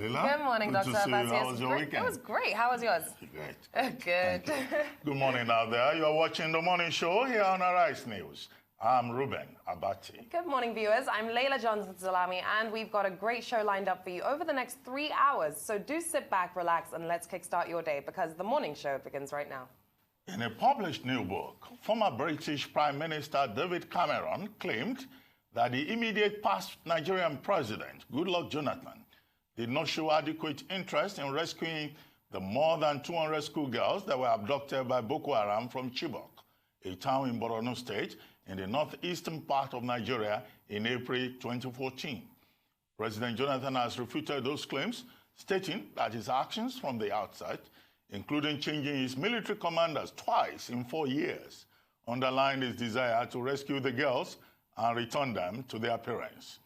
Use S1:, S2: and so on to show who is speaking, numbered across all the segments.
S1: Leila.
S2: Good morning,
S1: Good
S2: Dr.
S1: to see you.
S2: Abbasi.
S1: How was your weekend?
S2: It was great. How was yours?
S1: Great.
S2: Good.
S1: Good morning out there. You're watching the morning show here on Arise News. I'm Ruben Abati.
S2: Good morning, viewers. I'm Leila Johnson-Salami, and we've got a great show lined up for you over the next 3 hours. So do sit back, relax, and let's kickstart your day because the morning show begins right now.
S1: In a published new book, former British Prime Minister David Cameron claimed that the immediate past Nigerian president, Goodluck Jonathan, did not show adequate interest in rescuing the more than 200 schoolgirls that were abducted by Boko Haram from Chibok, a town in Borno State in the northeastern part of Nigeria in April 2014. President Jonathan has refuted those claims, stating that his actions from the outset, including changing his military commanders twice in 4 years, underlined his desire to rescue the girls and return them to their parents.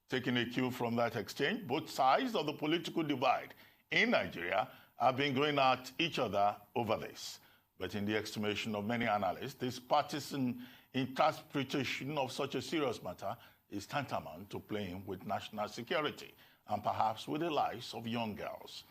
S1: Taking a cue from that exchange, both sides of the political divide in Nigeria have been going at each other over this. But in the estimation of many analysts, this partisan interpretation of such a serious matter is tantamount to playing with national security and perhaps with the lives of young girls.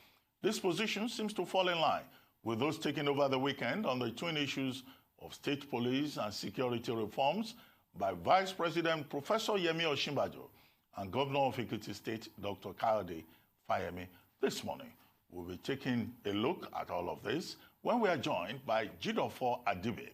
S1: This position seems to fall in line with those taken over the weekend on the twin issues of state police and security reforms by Vice President Professor Yemi Osinbajo and Governor of Ekiti State, Dr. Kayode Fayemi. This morning, we'll be taking a look at all of this when we are joined by Jideofor Adibe,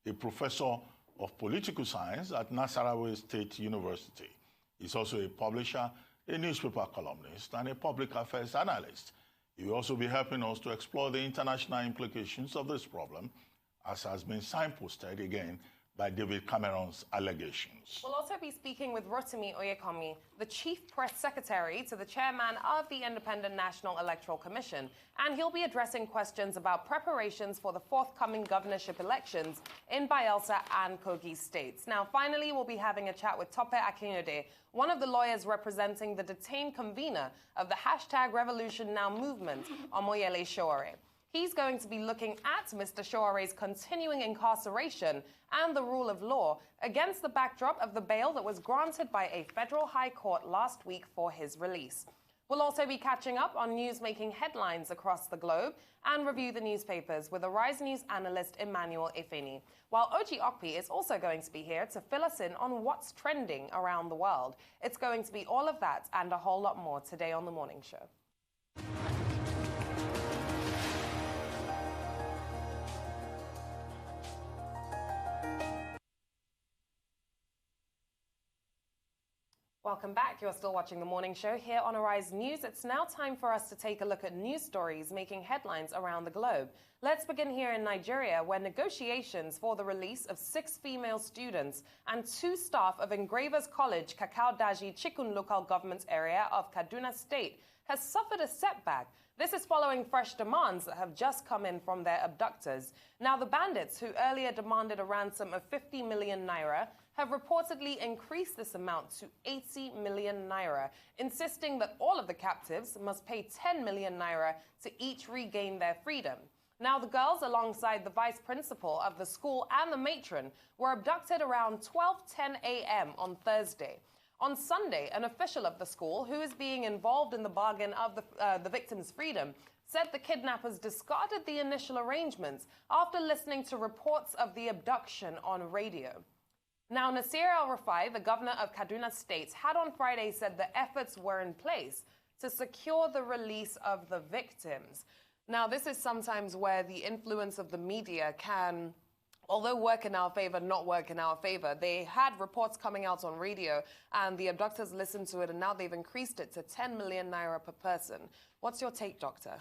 S1: a professor of political science at Nasarawa State University. He's also a publisher, a newspaper columnist, and a public affairs analyst. He will also be helping us to explore the international implications of this problem, as has been signposted again by David Cameron's allegations.
S2: We'll also be speaking with Rotimi Oyekomi, the Chief Press Secretary to the Chairman of the Independent National Electoral Commission, and he'll be addressing questions about preparations for the forthcoming governorship elections in Bayelsa and Kogi states. Now, finally, we'll be having a chat with Tope Akinyode, one of the lawyers representing the detained convener of the #RevolutionNow movement, Omoyele Sowore. He's going to be looking at Mr. Showare's continuing incarceration and the rule of law against the backdrop of the bail that was granted by a federal high court last week for his release. We'll also be catching up on news-making headlines across the globe and review the newspapers with Arise News analyst Emmanuel Ifeni, while Oji Okpi is also going to be here to fill us in on what's trending around the world. It's going to be all of that and a whole lot more today on The Morning Show. Welcome back. You're still watching The Morning Show here on Arise News. It's now time for us to take a look at news stories making headlines around the globe. Let's begin here in Nigeria, where negotiations for the release of 6 female students and 2 staff of Engravers College, Kakao Daji, Chikun local government area of Kaduna State has suffered a setback. This is following fresh demands that have just come in from their abductors. Now, the bandits, who earlier demanded a ransom of 50 million naira, have reportedly increased this amount to 80 million naira, insisting that all of the captives must pay 10 million naira to each regain their freedom. Now, the girls, alongside the vice principal of the school and the matron, were abducted around 12:10 a.m. on Thursday. On Sunday, an official of the school, who is being involved in the bargain of the victim's freedom, said the kidnappers discarded the initial arrangements after listening to reports of the abduction on radio. Now, Nasir El-Rufai, the governor of Kaduna State, had on Friday said the efforts were in place to secure the release of the victims. Now, this is sometimes where the influence of the media can, although work in our favor, not work in our favor. They had reports coming out on radio, and the abductors listened to it, and now they've increased it to 10 million naira per person. What's your take, Doctor?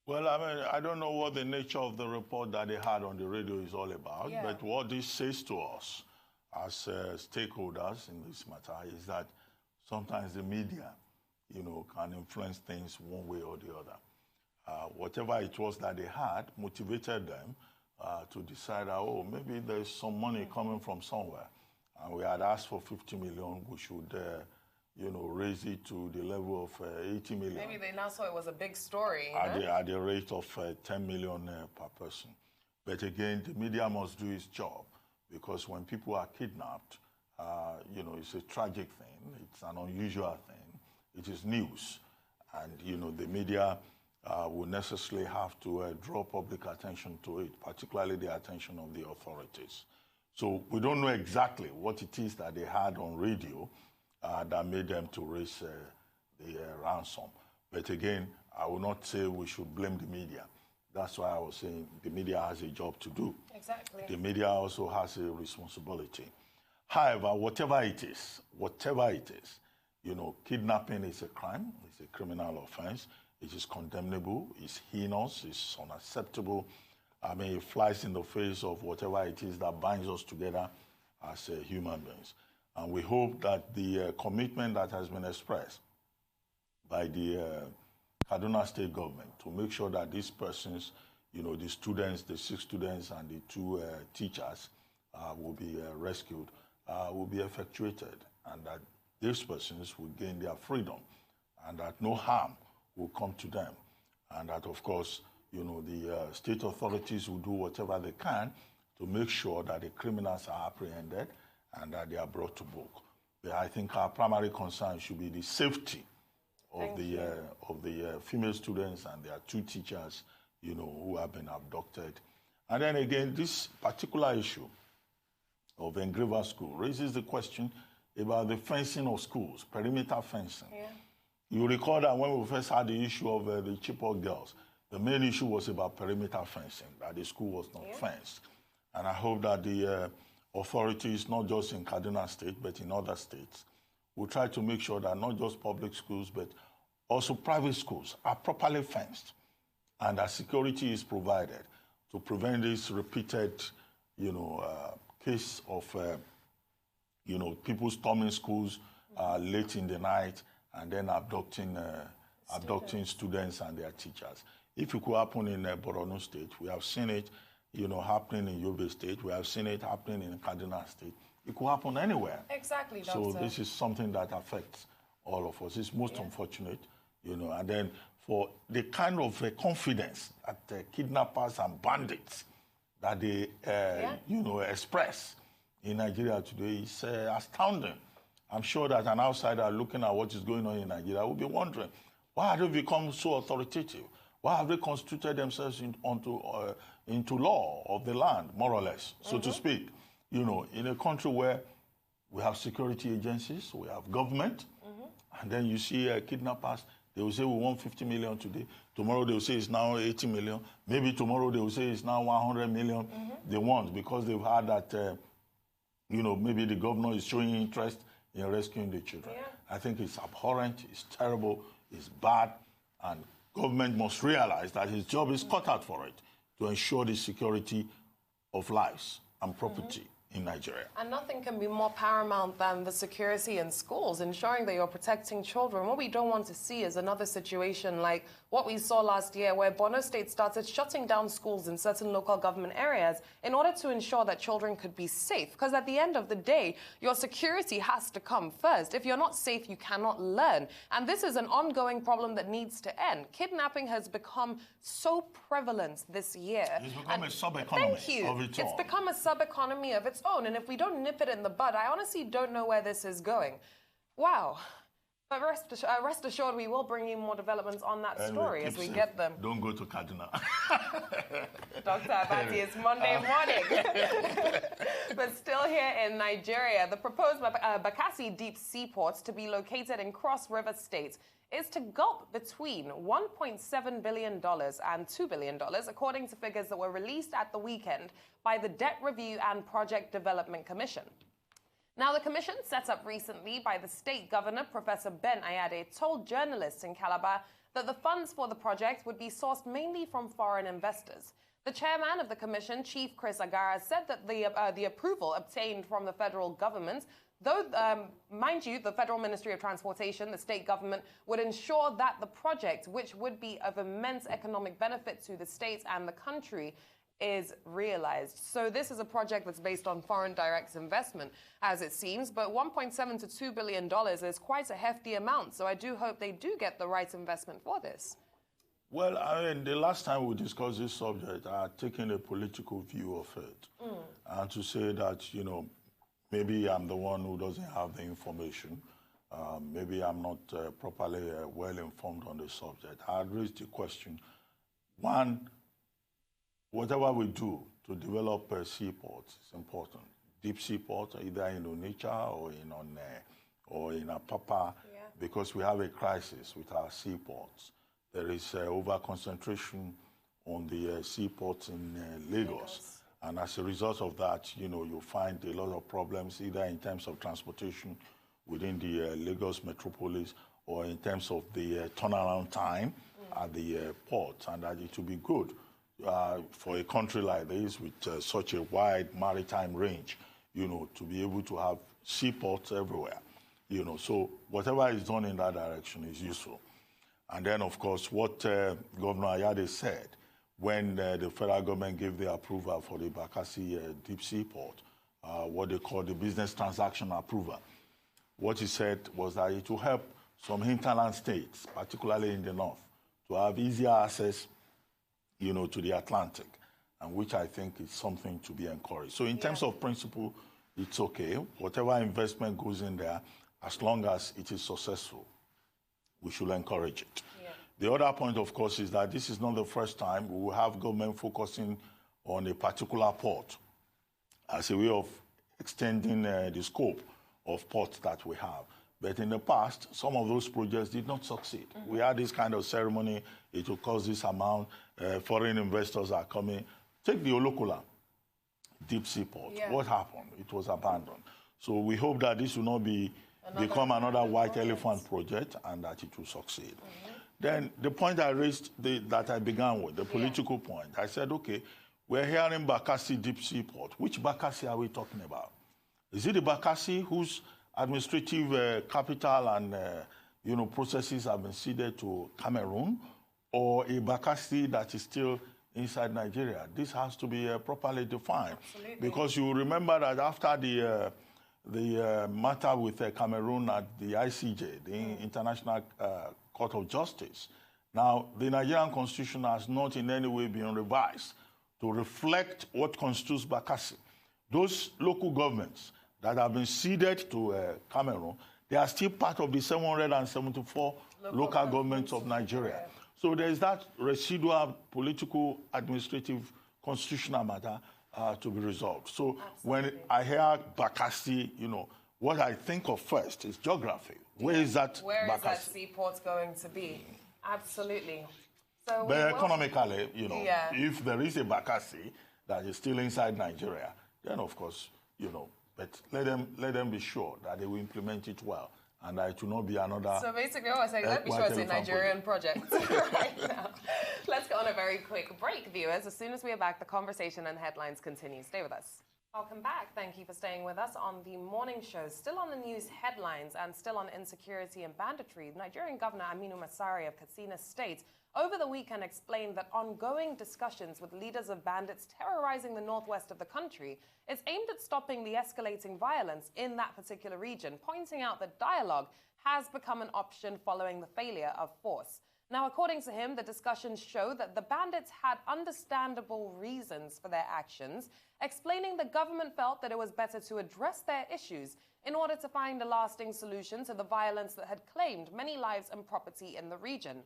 S1: Well, I mean, I don't know what the nature of the report that they had on the radio is all about, but what this says to us as stakeholders in this matter is that sometimes the media, can influence things one way or the other. Whatever it was that they had motivated them to decide, maybe there's some money coming from somewhere. And we had asked for 50 million, we should, raise it to the level of 80 million.
S2: Maybe they now saw it was a big story.
S1: At the rate of 10 million per person. But again, the media must do its job, because when people are kidnapped, it's a tragic thing. It's an unusual thing. It is news. And, the media will necessarily have to draw public attention to it, particularly the attention of the authorities. So we don't know exactly what it is that they had on radio that made them to raise the ransom. But again, I will not say we should blame the media. That's why I was saying the media has a job to do.
S2: Exactly.
S1: The media also has a responsibility. However, whatever it is, kidnapping is a crime, it's a criminal offense, it is condemnable, it's heinous, it's unacceptable. I mean, it flies in the face of whatever it is that binds us together as human beings. And we hope that the commitment that has been expressed by the Kaduna State government to make sure that these persons, the students, the 6 students and the 2 teachers will be rescued, will be effectuated, and that these persons will gain their freedom, and that no harm will come to them, and that, of course, the state authorities will do whatever they can to make sure that the criminals are apprehended and that they are brought to book. But I think our primary concern should be the safety of the female students and their 2 teachers, who have been abducted. And then again, this particular issue of Engraver School raises the question about the fencing of schools, perimeter fencing.
S2: Yeah.
S1: You recall that when we first had the issue of the Chibok girls, the main issue was about perimeter fencing, that the school was not fenced. And I hope that the authorities, not just in Kaduna State, but in other states, will try to make sure that not just public schools, but also private schools are properly fenced, and that security is provided to prevent this repeated, case of, people storming schools late in the night and then abducting students and their teachers. If it could happen in Borno State, we have seen it, happening in Yobe State. We have seen it happening in Kaduna State. It could happen anywhere.
S2: Exactly, Doctor.
S1: So this is something that affects all of us. It's most unfortunate, and then for the kind of confidence that kidnappers and bandits that they, express in Nigeria today is astounding. I'm sure that an outsider looking at what is going on in Nigeria will be wondering, why have they become so authoritative? Why have they constituted themselves into law of the land, more or less, so to speak? In a country where we have security agencies, we have government, and then you see kidnappers, they will say we want 50 million today. Tomorrow they will say it's now 80 million. Maybe tomorrow they will say it's now 100 million they want, because they've heard that, maybe the governor is showing interest in rescuing the children.
S2: Yeah.
S1: I think it's abhorrent, it's terrible, it's bad, and government must realize that his job is cut out for it to ensure the security of lives and property in Nigeria.
S2: And nothing can be more paramount than the security in schools, ensuring that you're protecting children. What we don't want to see is another situation like what we saw last year, where Borno State started shutting down schools in certain local government areas in order to ensure that children could be safe. Because at the end of the day, your security has to come first. If you're not safe, you cannot learn. And this is an ongoing problem that needs to end. Kidnapping has become so prevalent this year.
S1: It's become a sub-economy of its own.
S2: It's become a sub-economy of its own. And if we don't nip it in the bud, I honestly don't know where this is going. Wow. But rest assured, we will bring you more developments on that story as we get them.
S1: Don't go to Kaduna.
S2: Dr. Abati, it's Monday morning. But still here in Nigeria, the proposed Bakassi Deep Seaport to be located in Cross River State is to gulp between $1.7 billion and $2 billion, according to figures that were released at the weekend by the Debt Review and Project Development Commission. Now, the commission, set up recently by the state governor, Professor Ben Ayade, told journalists in Calabar that the funds for the project would be sourced mainly from foreign investors. The chairman of the commission, Chief Chris Agara, said that the approval obtained from the federal government, though, mind you, the Federal Ministry of Transportation, the state government, would ensure that the project, which would be of immense economic benefit to the state and the country, is realized. So this is a project that's based on foreign direct investment, as it seems, but $1.7 to $2 billion is quite a hefty amount. So I do hope they do get the right investment for this.
S1: Well, I mean, the last time we discussed this subject, I had taken a political view of it. And to say that, maybe I'm the one who doesn't have the information. Maybe I'm not properly well informed on the subject. I had raised the question. One, whatever we do to develop seaports is important. Deep seaports, either in Onitsha or in Apapa, because we have a crisis with our seaports. There is over-concentration on the seaports in Lagos. And as a result of that, you find a lot of problems, either in terms of transportation within the Lagos metropolis or in terms of the turnaround time at the port. And that it will be good for a country like this with such a wide maritime range, to be able to have seaports everywhere. So whatever is done in that direction is useful. And then, of course, what Governor Ayade said when the federal government gave the approval for the Bakassi deep sea port, what they call the business transaction approval. What he said was that it will help some hinterland states, particularly in the north, to have easier access, to the Atlantic, and which I think is something to be encouraged. So in terms of principle, it's okay. Whatever investment goes in there, as long as it is successful, we should encourage it. The other point, of course, is that this is not the first time we will have government focusing on a particular port as a way of extending the scope of ports that we have. But in the past, some of those projects did not succeed. We had this kind of ceremony, it will cost this amount, foreign investors are coming. Take the Olokola deep sea port. What happened? It was abandoned. So we hope that this will not become another white elephant project and that it will succeed. Then the point I raised, that I began with, the political point, I said, okay, we're hearing Bakassi deep sea port. Which Bakassi are we talking about? Is it the Bakassi whose administrative capital and processes have been ceded to Cameroon, or a Bakassi that is still inside Nigeria? This has to be properly defined. Absolutely. Because you remember that after the matter with Cameroon at the ICJ, the International Court of Justice, now the Nigerian Constitution has not in any way been revised to reflect what constitutes Bakassi. Those local governments that have been ceded to Cameroon, they are still part of the 774 local governments of Nigeria. So there is that residual political, administrative, constitutional matter to be resolved. So when I hear Bakassi, what I think of first is geography. Where is that
S2: Where
S1: Bakassi?
S2: Is that seaport going to be? Absolutely. So
S1: but economically, if there is a Bakassi that is still inside Nigeria, then of course, but let them be sure that they will implement it well and that it will not be another.
S2: So basically what I'm saying, let me sure it's a Nigerian project right now. Let's go on a very quick break, viewers. As soon as we are back, the conversation and headlines continue. Stay with us. Welcome back. Thank you for staying with us on the morning show. Still on the news headlines and still on insecurity and banditry, Nigerian Governor Aminu Masari of Katsina State over the weekend explained that ongoing discussions with leaders of bandits terrorizing the northwest of the country is aimed at stopping the escalating violence in that particular region, pointing out that dialogue has become an option following the failure of force. Now, according to him, the discussions show that the bandits had understandable reasons for their actions, explaining the government felt that it was better to address their issues in order to find a lasting solution to the violence that had claimed many lives and property in the region.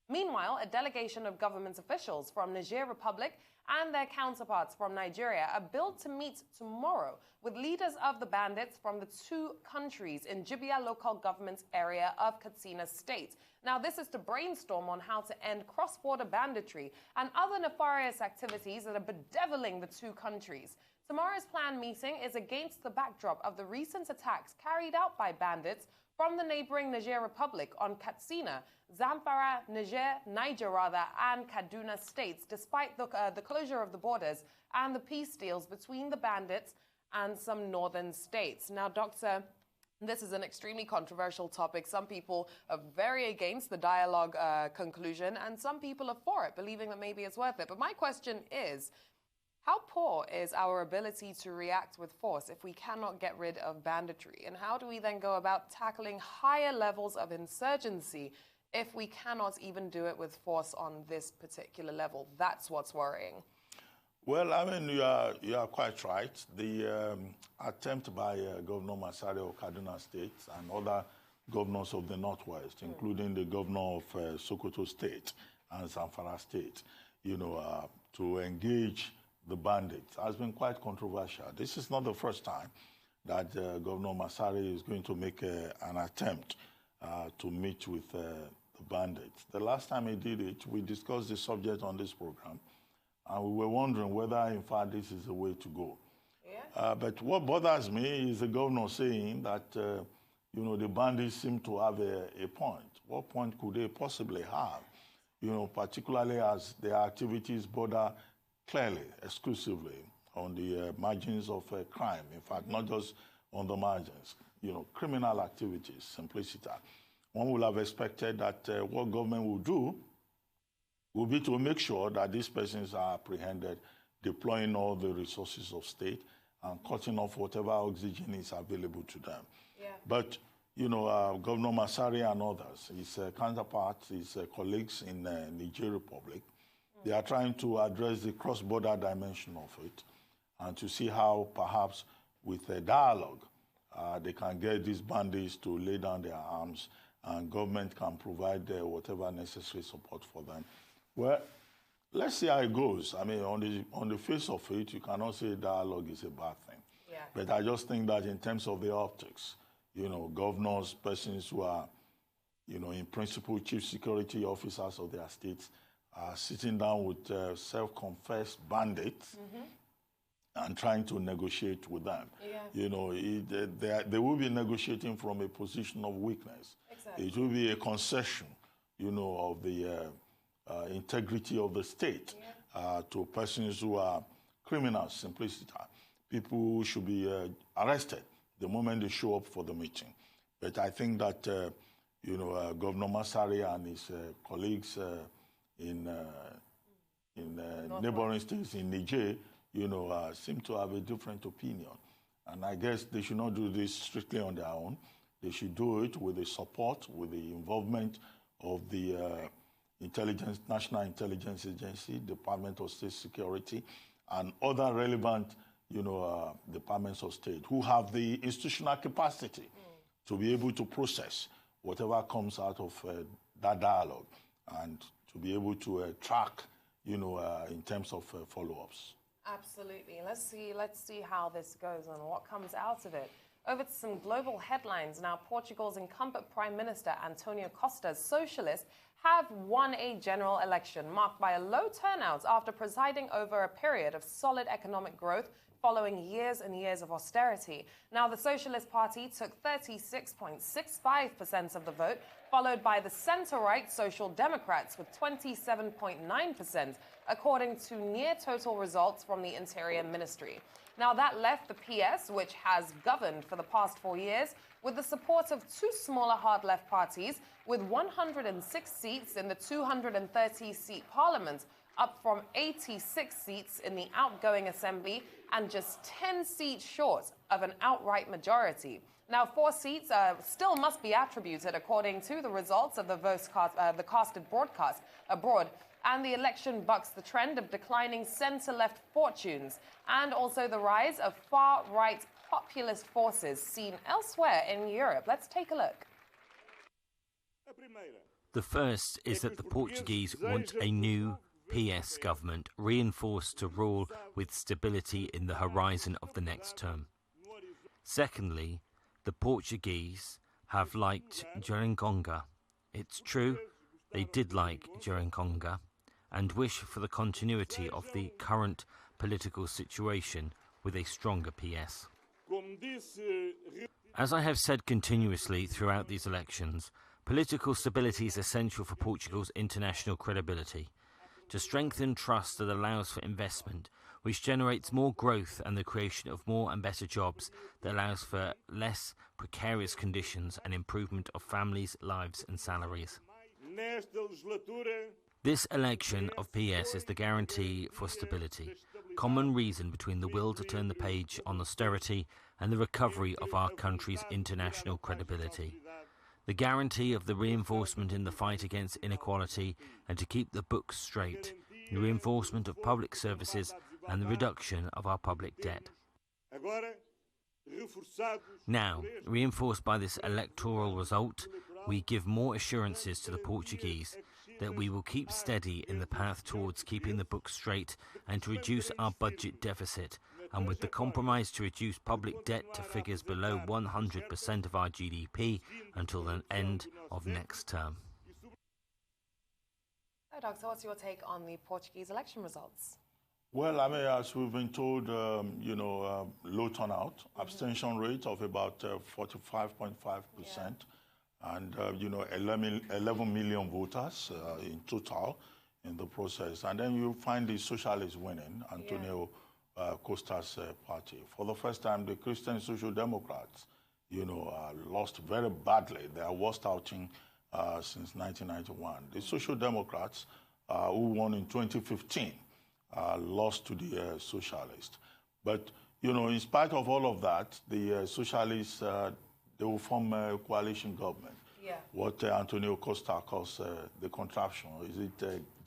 S2: Meanwhile, a delegation of government officials from Niger Republic and their counterparts from Nigeria are billed to meet tomorrow with leaders of the bandits from the two countries in Jibia local government area of Katsina State. Now, this is to brainstorm on how to end cross-border banditry and other nefarious activities that are bedeviling the two countries. Tomorrow's planned meeting is against the backdrop of the recent attacks carried out by bandits from the neighboring Niger Republic on Katsina, Zamfara, Niger, and Kaduna states, despite the closure of the borders and the peace deals between the bandits and some northern states. Now, Doctor, this is an extremely controversial topic. Some people are very against the dialogue conclusion, and some people are for it, believing that maybe it's worth it. But my question is, how poor is our ability to react with force if we cannot get rid of banditry? And how do we then go about tackling higher levels of insurgency if we cannot even do it with force on this particular level? That's what's worrying.
S1: Well, I mean, you are quite right. The attempt by Governor Masari of Kaduna State and other governors of the Northwest, including the governor of Sokoto State and Zamfara State, to engage the bandits has been quite controversial. This is not the first time that Governor Masari is going to make an attempt to meet with the bandits. The last time he did it, we discussed the subject on this program, and we were wondering whether, in fact, this is the way to go. Yeah. But what bothers me is the governor saying that, the bandits seem to have a point. What point could they possibly have? Particularly as their activities border clearly, exclusively on the margins of crime. In fact, not just on the margins, criminal activities, simplicity. One would have expected that what government will do will be to make sure that these persons are apprehended, deploying all the resources of state and cutting off whatever oxygen is available to them. Yeah. But, Governor Masari and others, his counterparts, his colleagues in Niger Republic, they are trying to address the cross-border dimension of it and to see how perhaps with a dialogue they can get these bandits to lay down their arms and government can provide whatever necessary support for them. Well, let's see how it goes. I mean, on the face of it, you cannot say dialogue is a bad thing. Yeah. But I just think that in terms of the optics, governors, persons who are, in principle, chief security officers of their states, are sitting down with self-confessed bandits and trying to negotiate with them. Yeah. They will be negotiating from a position of weakness. Exactly. It will be a concession, of the integrity of the state to persons who are criminals, simplicity. People who should be arrested the moment they show up for the meeting. But I think that, Governor Masari and his colleagues in neighboring states in Niger, seem to have a different opinion. And I guess they should not do this strictly on their own. They should do it with the support, with the involvement of the National Intelligence Agency, Department of State Security, and other relevant, departments of state who have the institutional capacity to be able to process whatever comes out of that dialogue and to be able to track, in terms of follow-ups.
S2: Absolutely. Let's see how this goes and what comes out of it. Over to some global headlines now. Portugal's incumbent Prime Minister Antonio Costa's socialists have won a general election marked by a low turnout after presiding over a period of solid economic growth following years and years of austerity. Now, the Socialist Party took 36.65% of the vote, followed by the centre-right Social Democrats with 27.9%, according to near-total results from the Interior Ministry. Now, that left the PS, which has governed for the past 4 years, with the support of two smaller hard-left parties, with 106 seats in the 230-seat parliament, up from 86 seats in the outgoing assembly and just 10 seats short of an outright majority. Now, 4 seats still must be attributed according to the results of the casted broadcast abroad. And the election bucks the trend of declining centre-left fortunes and also the rise of far-right populist forces seen elsewhere in Europe. Let's take a look.
S3: The first is that the Portuguese want a new PS government reinforced to rule with stability in the horizon of the next term. Secondly, the Portuguese have liked Jeringonga. It's true, they did like Jeringonga and wish for the continuity of the current political situation with a stronger PS. As I have said continuously throughout these elections, political stability is essential for Portugal's international credibility. To strengthen trust that allows for investment, which generates more growth and the creation of more and better jobs that allows for less precarious conditions and improvement of families' lives and salaries. This election of PS is the guarantee for stability, common reason between the will to turn the page on austerity and the recovery of our country's international credibility. The guarantee of the reinforcement in the fight against inequality and to keep the books straight, the reinforcement of public services and the reduction of our public debt. Now, reinforced by this electoral result, we give more assurances to the Portuguese that we will keep steady in the path towards keeping the books straight and to reduce our budget deficit, and with the compromise to reduce public debt to figures below 100% of our GDP until the end of next term.
S2: So, Doctor, what's your take on the Portuguese election results?
S1: Well, I mean, as we've been told, low turnout, abstention rate of about 45.5%, and, 11 million voters in total in the process. And then you find the socialists winning, Antonio Costa's party. For the first time, the Christian Social Democrats, lost very badly, their worst outing since 1991. The Social Democrats, who won in 2015, lost to the socialists. But, in spite of all of that, the socialists, they will form a coalition government. Yeah. What Antonio Costa calls the contraption, is it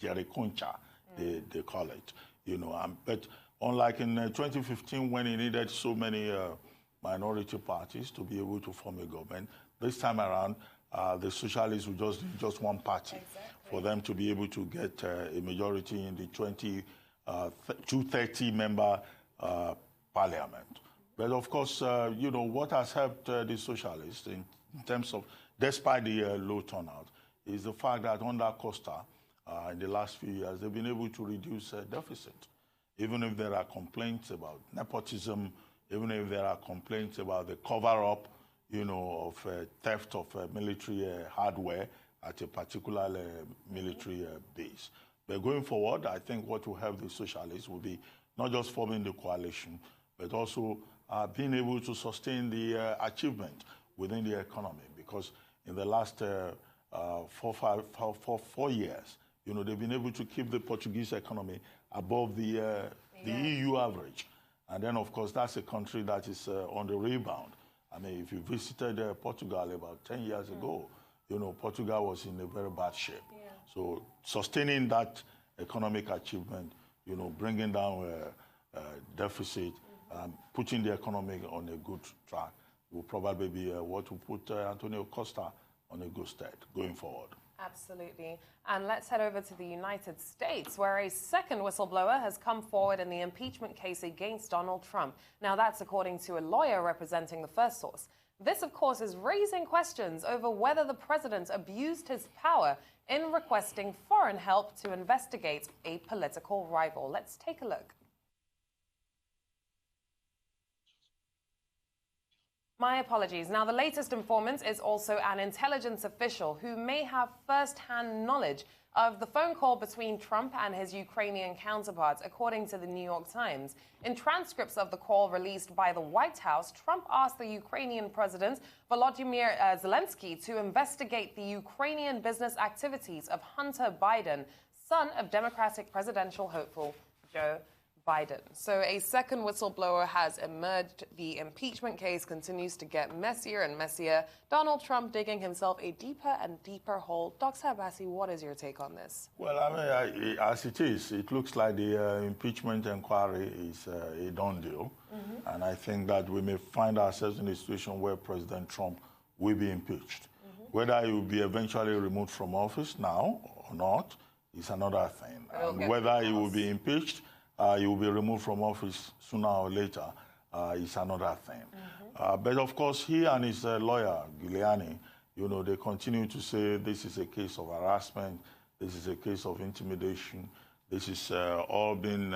S1: Jericoncha, they call it, but unlike in 2015 when he needed so many minority parties to be able to form a government, this time around, the socialists will just need just one party for them to be able to get a majority in the 230-member parliament. But of course, what has helped the socialists in terms of, despite the low turnout, is the fact that under Costa, in the last few years, they've been able to reduce deficit. Even if there are complaints about nepotism, even if there are complaints about the cover-up, of theft of military hardware at a particular military base. But going forward, I think what will help the socialists will be not just forming the coalition, but also being able to sustain the achievement within the economy. Because in the last 4 years, they've been able to keep the Portuguese economy above the EU average. And then, of course, that's a country that is on the rebound. I mean, if you visited Portugal about 10 years ago, Portugal was in a very bad shape. Yeah. So sustaining that economic achievement, bringing down deficit, putting the economy on a good track will probably be what will put Antonio Costa on a good stead going forward.
S2: Absolutely. And let's head over to the United States, where a second whistleblower has come forward in the impeachment case against Donald Trump. Now, that's according to a lawyer representing the first source. This, of course, is raising questions over whether the president abused his power in requesting foreign help to investigate a political rival. Let's take a look. My apologies. Now, the latest informant is also an intelligence official who may have first-hand knowledge of the phone call between Trump and his Ukrainian counterparts, according to the New York Times. In transcripts of the call released by the White House, Trump asked the Ukrainian President Volodymyr Zelensky to investigate the Ukrainian business activities of Hunter Biden, son of Democratic presidential hopeful Joe Biden. So a second whistleblower has emerged. The impeachment case continues to get messier and messier. Donald Trump digging himself a deeper and deeper hole. Dr. Abbasi, what is your take on this?
S1: Well, I mean, as it is, it looks like the impeachment inquiry is a done deal. Mm-hmm. And I think that we may find ourselves in a situation where President Trump will be impeached. Mm-hmm. Whether he will be eventually removed from office now or not is another thing. And whether he will be impeached, he will be removed from office sooner or later is another thing. Mm-hmm. But of course, he and his lawyer, Giuliani, they continue to say this is a case of harassment, this is a case of intimidation, this is all been,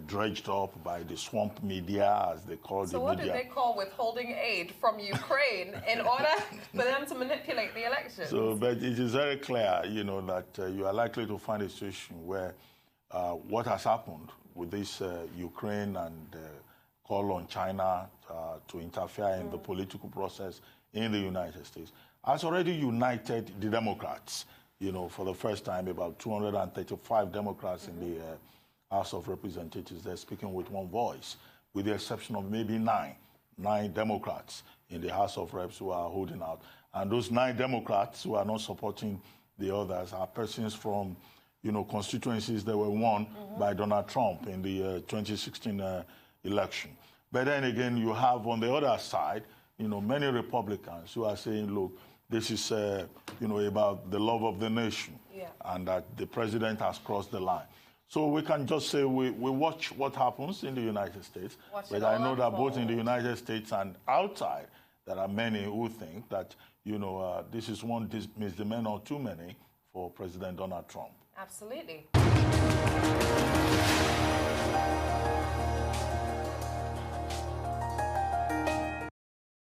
S1: dredged up by the swamp media, as they call the media.
S2: So what did they call withholding aid from Ukraine in order for them to manipulate the election?
S1: So, but it is very clear, that you are likely to find a situation where what has happened with this Ukraine and call on China to interfere in the political process in the United States has already united the Democrats. For the first time, about 235 Democrats in the House of Representatives, they're speaking with one voice, with the exception of maybe nine Democrats in the House of Reps who are holding out. And those 9 Democrats who are not supporting the others are persons from constituencies that were won by Donald Trump in the 2016 election. But then again, you have on the other side, many Republicans who are saying, look, this is, about the love of the nation, and that the president has crossed the line. So we can just say we watch what happens in the United States. But I know that both in the United States and outside, there are many who think that, this is one misdemeanor or too many for President Donald Trump.
S2: Absolutely.